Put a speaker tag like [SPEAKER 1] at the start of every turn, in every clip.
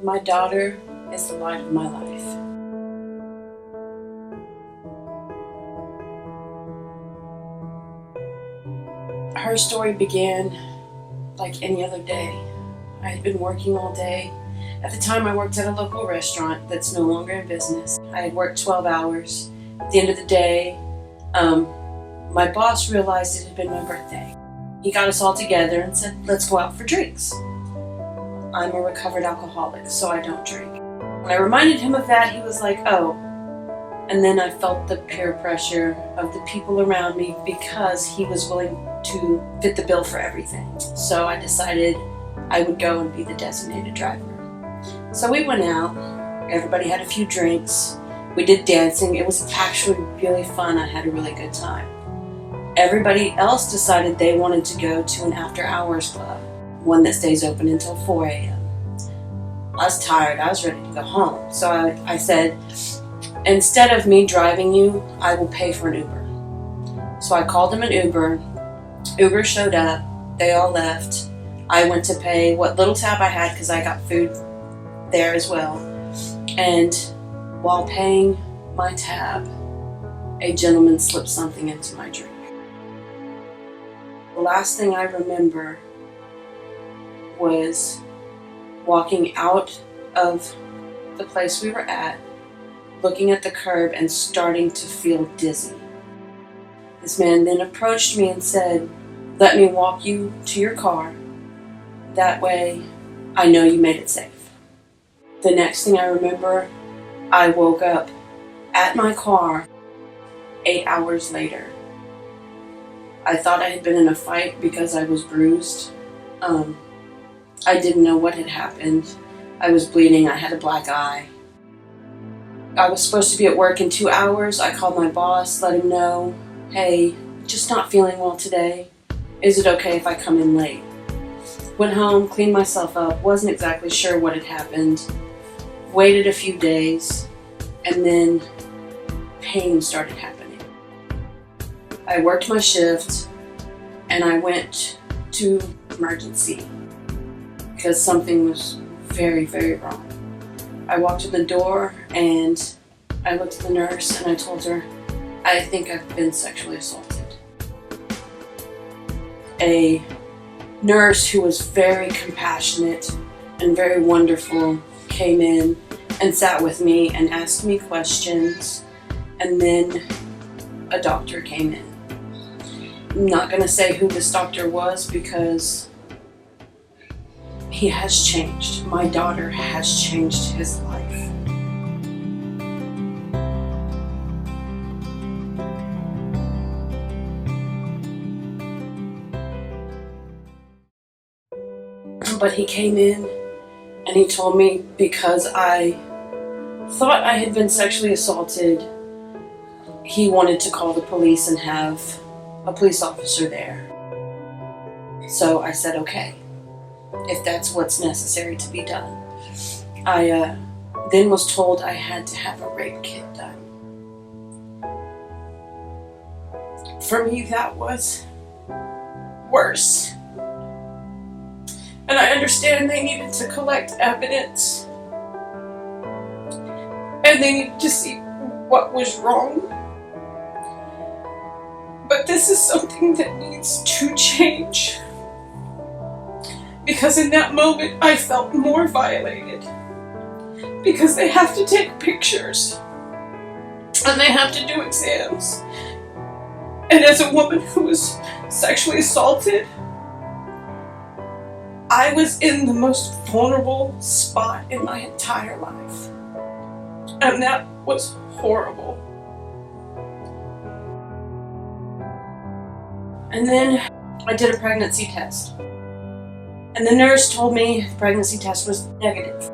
[SPEAKER 1] My daughter is the light of my life. Her story began like any other day. I had been working all day. At the time, I worked at a local restaurant that's no longer in business. I had worked 12 hours. At the end of the day, my boss realized it had been my birthday. He got us all together and said, let's go out for drinks. I'm a recovered alcoholic, so I don't drink. When I reminded him of that, he was like, oh. And then I felt the peer pressure of the people around me because he was willing to fit the bill for everything. So I decided I would go and be the designated driver. So we went out. Everybody had a few drinks. We did dancing. It was actually really fun. I had a really good time. Everybody else decided they wanted to go to an after-hours club, one that stays open until 4 a.m. I was tired. I was ready to go home. So I said, instead of me driving you, I will pay for an Uber. So I called him an Uber. Uber showed up. They all left. I went to pay what little tab I had because I got food there as well. And while paying my tab, a gentleman slipped something into my drink. The last thing I remember was walking out of the place we were at, looking at the curb and starting to feel dizzy. This man then approached me and said, let me walk you to your car. That way, I know you made it safe. The next thing I remember, I woke up at my car 8 hours later. I thought I had been in a fight because I was bruised. I didn't know what had happened. I was bleeding. I had a black eye. I was supposed to be at work in 2 hours. I called my boss, let him know, hey, just not feeling well today. Is it okay if I come in late? Went home, cleaned myself up, wasn't exactly sure what had happened. Waited a few days, and then pain started happening. I worked my shift, and I went to emergency because something was very, very wrong. I walked in the door, and I looked at the nurse, and I told her, I think I've been sexually assaulted. A nurse who was very compassionate and very wonderful came in and sat with me and asked me questions, and then a doctor came in. I'm not going to say who this doctor was because he has changed. My daughter has changed his life. But he came in and he told me because I thought I had been sexually assaulted, he wanted to call the police and have a police officer there. So I said, okay, if that's what's necessary to be done. I then was told I had to have a rape kit done. For me, that was worse. And I understand they needed to collect evidence. And they needed to see what was wrong. But this is something that needs to change. Because in that moment, I felt more violated. Because they have to take pictures. And they have to do exams. And as a woman who was sexually assaulted, I was in the most vulnerable spot in my entire life. And that was horrible. And then I did a pregnancy test. And the nurse told me the pregnancy test was negative.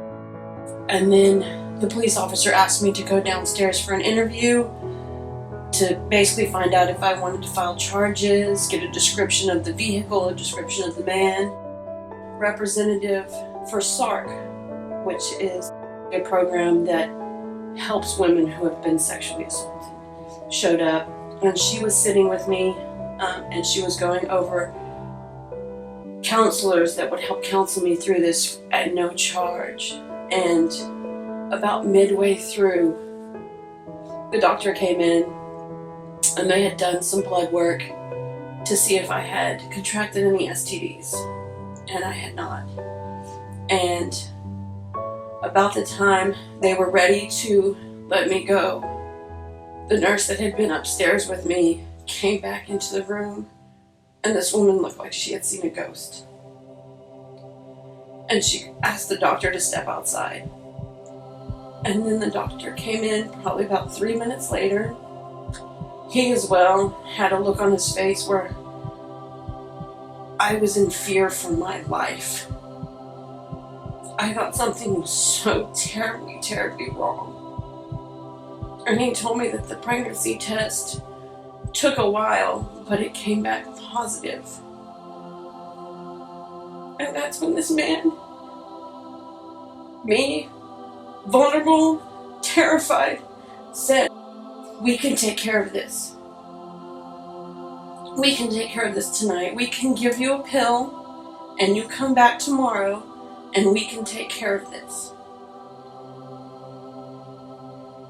[SPEAKER 1] And then the police officer asked me to go downstairs for an interview to basically find out if I wanted to file charges, get a description of the vehicle, a description of the man. Representative for SARC, which is a program that helps women who have been sexually assaulted, showed up, and she was sitting with me, and she was going over counselors that would help counsel me through this at no charge. And about midway through, the doctor came in and they had done some blood work to see if I had contracted any STDs, and I had not. And about the time they were ready to let me go, the nurse that had been upstairs with me came back into the room, and this woman looked like she had seen a ghost. And she asked the doctor to step outside. And then the doctor came in probably about 3 minutes later. He as well had a look on his face where I was in fear for my life. I thought something was so terribly, terribly wrong. And he told me that the pregnancy test took a while, but it came back positive. And that's when this man, me, vulnerable, terrified, said, "We can take care of this. We can take care of this tonight. We can give you a pill, and you come back tomorrow, and we can take care of this."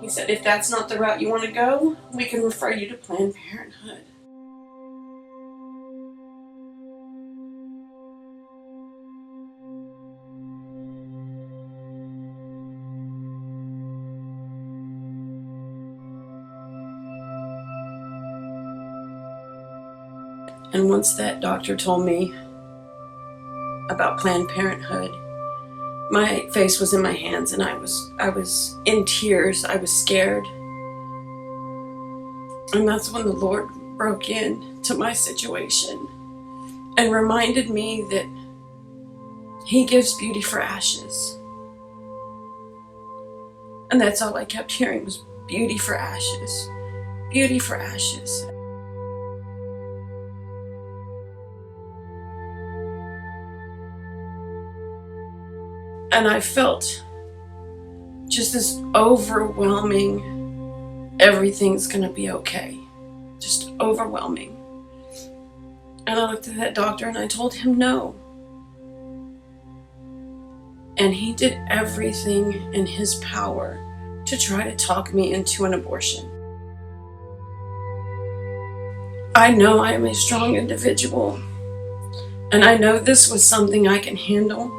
[SPEAKER 1] He said, "If that's not the route you want to go, we can refer you to Planned Parenthood." And once that doctor told me about Planned Parenthood, my face was in my hands and I was in tears. I was scared. And that's when the Lord broke in to my situation and reminded me that He gives beauty for ashes. And that's all I kept hearing was beauty for ashes, beauty for ashes. And I felt just this overwhelming, everything's gonna be okay. Just overwhelming. And I looked at that doctor and I told him no. And he did everything in his power to try to talk me into an abortion. I know I am a strong individual, and I know this was something I can handle.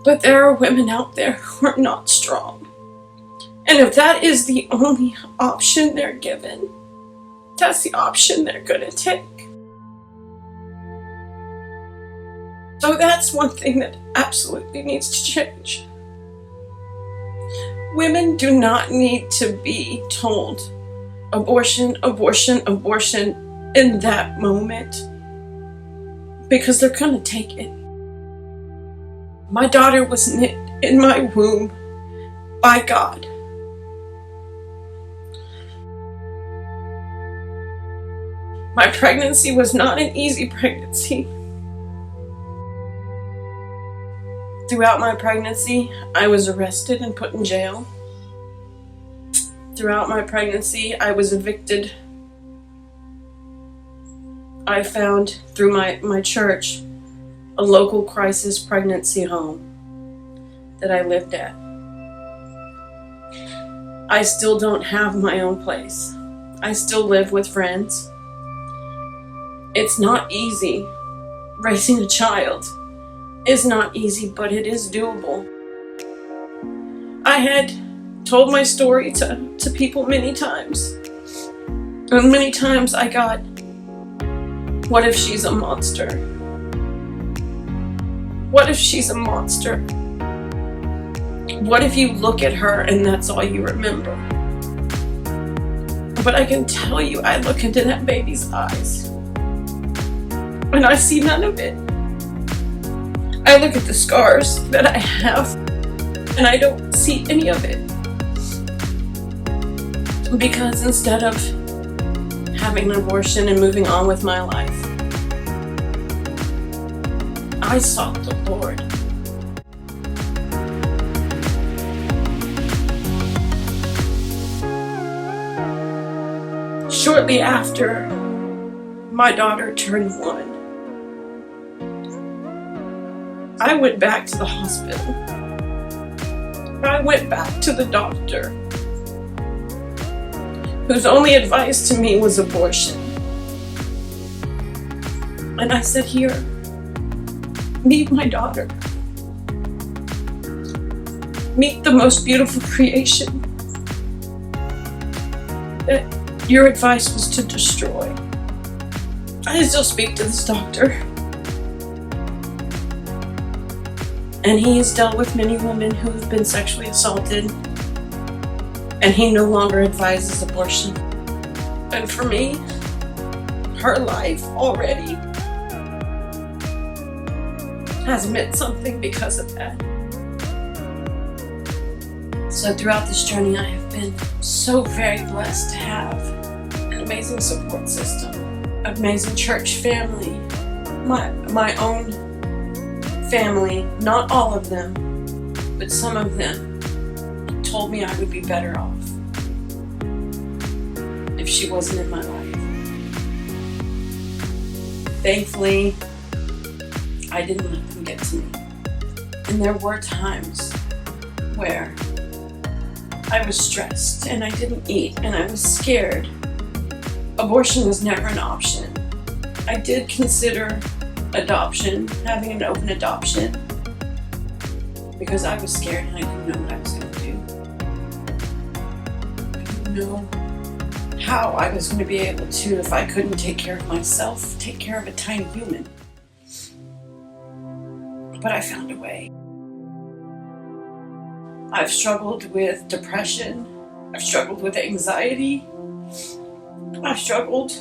[SPEAKER 1] But there are women out there who are not strong. And if that is the only option they're given, that's the option they're going to take. So that's one thing that absolutely needs to change. Women do not need to be told abortion, abortion, abortion in that moment, because they're going to take it. My daughter was knit in my womb by God. My pregnancy was not an easy pregnancy. Throughout my pregnancy, I was arrested and put in jail. Throughout my pregnancy, I was evicted. I found through my church a local crisis pregnancy home that I lived at. I still don't have my own place. I still live with friends. It's not easy. Raising a child is not easy, but it is doable. I had told my story to people many times. And many times I got, "What if she's a monster? What if she's a monster? What if you look at her and that's all you remember?" But I can tell you, I look into that baby's eyes and I see none of it. I look at the scars that I have and I don't see any of it. Because instead of having an abortion and moving on with my life, I sought the Lord. Shortly after my daughter turned 1, I went back to the hospital I went back to the doctor, whose only advice to me was abortion. And I said, here, meet my daughter. Meet the most beautiful creation that your advice was to destroy. I still speak to this doctor. And he has dealt with many women who have been sexually assaulted. And he no longer advises abortion. And for me, her life already has meant something because of that. So throughout this journey, I have been so very blessed to have an amazing support system, amazing church family, my own family, not all of them, but some of them told me I would be better off if she wasn't in my life. Thankfully, I didn't let them get to me. And there were times where I was stressed and I didn't eat and I was scared. Abortion was never an option. I did consider adoption, having an open adoption, because I was scared and I didn't know what I was going to do. I didn't know how I was going to be able to, if I couldn't take care of myself, take care of a tiny human. But I found a way. I've struggled with depression. I've struggled with anxiety. I've struggled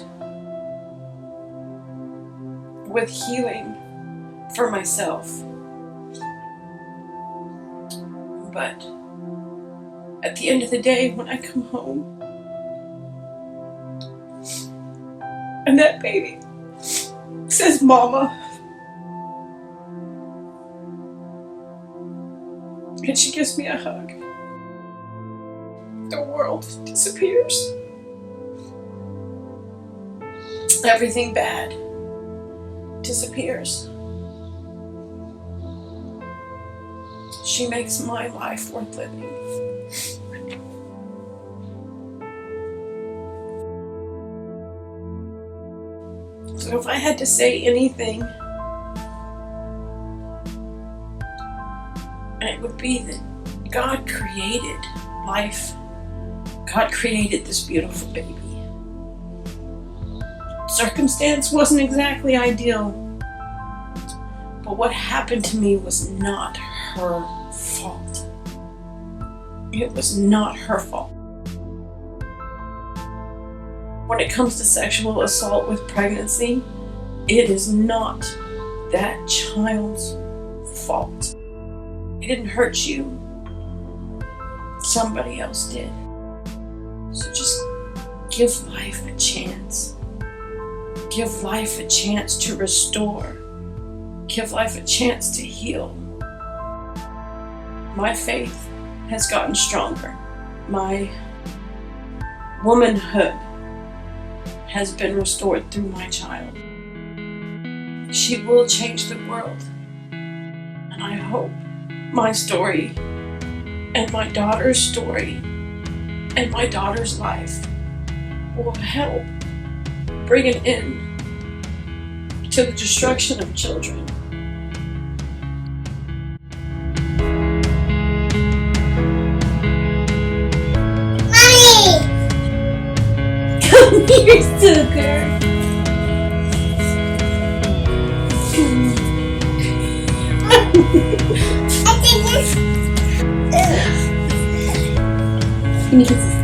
[SPEAKER 1] with healing for myself. But at the end of the day, when I come home and that baby says, "Mama," and she gives me a hug, the world disappears. Everything bad disappears. She makes my life worth living. So if I had to say anything, it would be that God created life. God created this beautiful baby. Circumstance wasn't exactly ideal, but what happened to me was not her fault. It was not her fault. When it comes to sexual assault with pregnancy, it is not that child's fault. It didn't hurt you. Somebody else did. So just give life a chance. Give life a chance to restore. Give life a chance to heal. My faith has gotten stronger. My womanhood has been restored through my child. She will change the world. And I hope my story and my daughter's story and my daughter's life will help bring an end to the destruction of children.
[SPEAKER 2] Mommy! Come here, sugar. Give me kisses.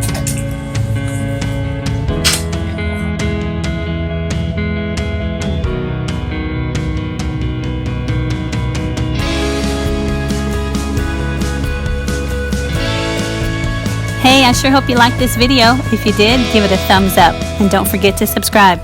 [SPEAKER 3] Hey, I sure hope you liked this video. If you did, give it a thumbs up and don't forget to subscribe.